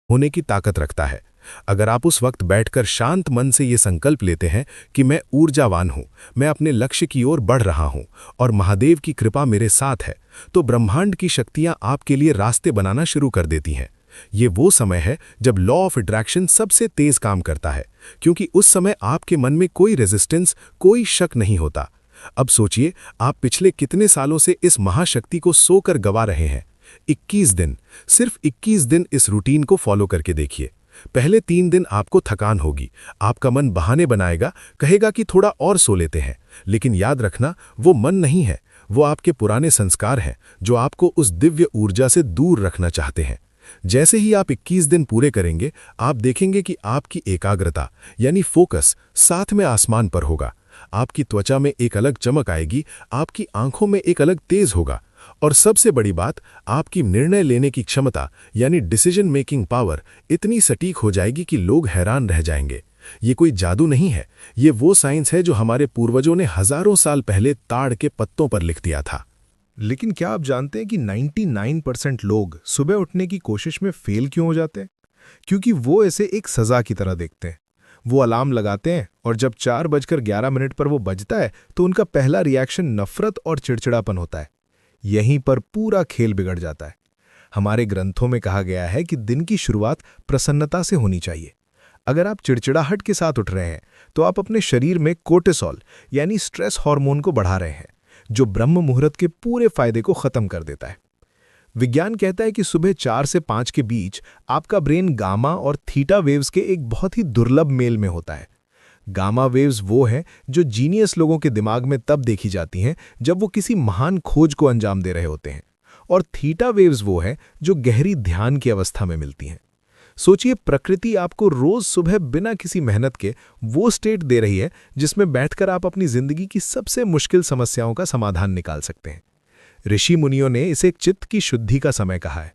होने की ताकत रखता है। अगर आप उस वक्त बैठकर शांत मन से ये संकल्प लेते हैं कि मैं ऊर्जावान हूँ, मैं अपने लक्ष्य की ओर बढ़ रहा हूँ और महादेव की कृपा मेरे साथ है, तो ब्रह्मांड की शक्तियाँ आपके लिए रास्ते बनाना शुरू कर देती हैं। ये वो समय है जब लॉ ऑफ अट्रैक्शन सबसे तेज काम करता है, क्योंकि उस समय आपके मन में कोई रेजिस्टेंस, कोई शक नहीं होता। अब सोचिए, आप पिछले कितने सालों से इस महाशक्ति को सोकर गवा रहे हैं। 21 दिन, सिर्फ 21 दिन इस रूटीन को फॉलो करके देखिए। पहले 3 दिन आपको थकान होगी, आपका मन बहाने बनाएगा, कहेगा कि थोड़ा और सो लेते हैं। लेकिन याद रखना, वो मन नहीं है, वो आपके पुराने संस्कार हैं जो आपको उस दिव्य ऊर्जा से दूर रखना चाहते हैं। जैसे ही आप 21 दिन पूरे करेंगे, आप देखेंगे कि आपकी एकाग्रता यानी फोकस साथ में आसमान पर होगा। आपकी त्वचा में एक अलग चमक आएगी, आपकी आंखों में एक अलग तेज होगा, और सबसे बड़ी बात, आपकी निर्णय लेने की क्षमता यानी डिसीजन मेकिंग पावर इतनी सटीक हो जाएगी कि लोग हैरान रह जाएंगे। ये कोई जादू नहीं है, ये वो साइंस है जो हमारे पूर्वजों ने हजारों साल पहले ताड़ के पत्तों पर लिख दिया था। लेकिन क्या आप जानते हैं कि 99% लोग सुबह उठने की कोशिश में फेल क्यों हो जाते हैं? क्योंकि वो इसे एक सजा की तरह देखते हैं। वो अलार्म लगाते हैं और जब 4:11 पर वो बजता है तो उनका पहला रिएक्शन नफरत और चिड़चिड़ापन होता है। यहीं पर पूरा खेल बिगड़ जाता है। हमारे ग्रंथों में कहा गया है कि दिन की शुरुआत प्रसन्नता से होनी चाहिए। अगर आप चिड़चिड़ाहट के साथ उठ रहे हैं तो आप अपने शरीर में कोर्टिसोल यानी स्ट्रेस हार्मोन को बढ़ा रहे हैं, जो ब्रह्म मुहूर्त के पूरे फायदे को खत्म कर देता है। विज्ञान कहता है कि सुबह 4 से 5 के बीच आपका ब्रेन गामा और थीटा वेव्स के एक बहुत ही दुर्लभ मेल में होता है। गामा वेव्स वो हैं जो जीनियस लोगों के दिमाग में तब देखी जाती हैं जब वो किसी महान खोज को अंजाम दे रहे होते हैं, और थीटा वेव्स वो हैं जो गहरी ध्यान की अवस्था में मिलती हैं। सोचिए, प्रकृति आपको रोज सुबह बिना किसी मेहनत के वो स्टेट दे रही है जिसमें बैठकर आप अपनी जिंदगी की सबसे मुश्किल समस्याओं का समाधान निकाल सकते हैं। ऋषि मुनियों ने इसे चित्त की शुद्धि का समय कहा है।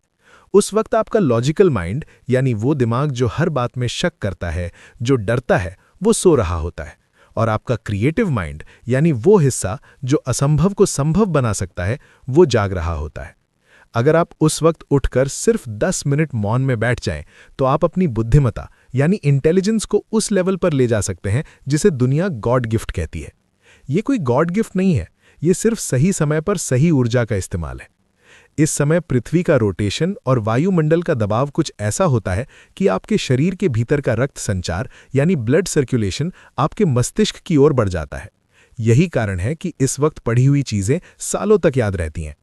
उस वक्त आपका लॉजिकल माइंड यानी वो दिमाग जो हर बात में शक करता है, जो डरता है, वो सो रहा होता है, और आपका क्रिएटिव माइंड यानी वो हिस्सा जो असंभव को संभव बना सकता है, वो जाग रहा होता है। अगर आप उस वक्त उठकर सिर्फ 10 मिनट मौन में बैठ जाएं, तो आप अपनी बुद्धिमत्ता यानी इंटेलिजेंस को उस लेवल पर ले जा सकते हैं जिसे दुनिया गॉड गिफ्ट कहती है। ये कोई गॉड गिफ्ट नहीं है, ये सिर्फ सही समय पर सही ऊर्जा का इस्तेमाल है। इस समय पृथ्वी का रोटेशन और वायुमंडल का दबाव कुछ ऐसा होता है कि आपके शरीर के भीतर का रक्त संचार यानी ब्लड सर्कुलेशन आपके मस्तिष्क की ओर बढ़ जाता है। यही कारण है कि इस वक्त पढ़ी हुई चीजें सालों तक याद रहती हैं।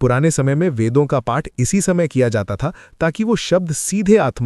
पुराने समय में वेदों का पाठ इसी समय किया जाता था ताकि वो शब्द सीधे आत्मा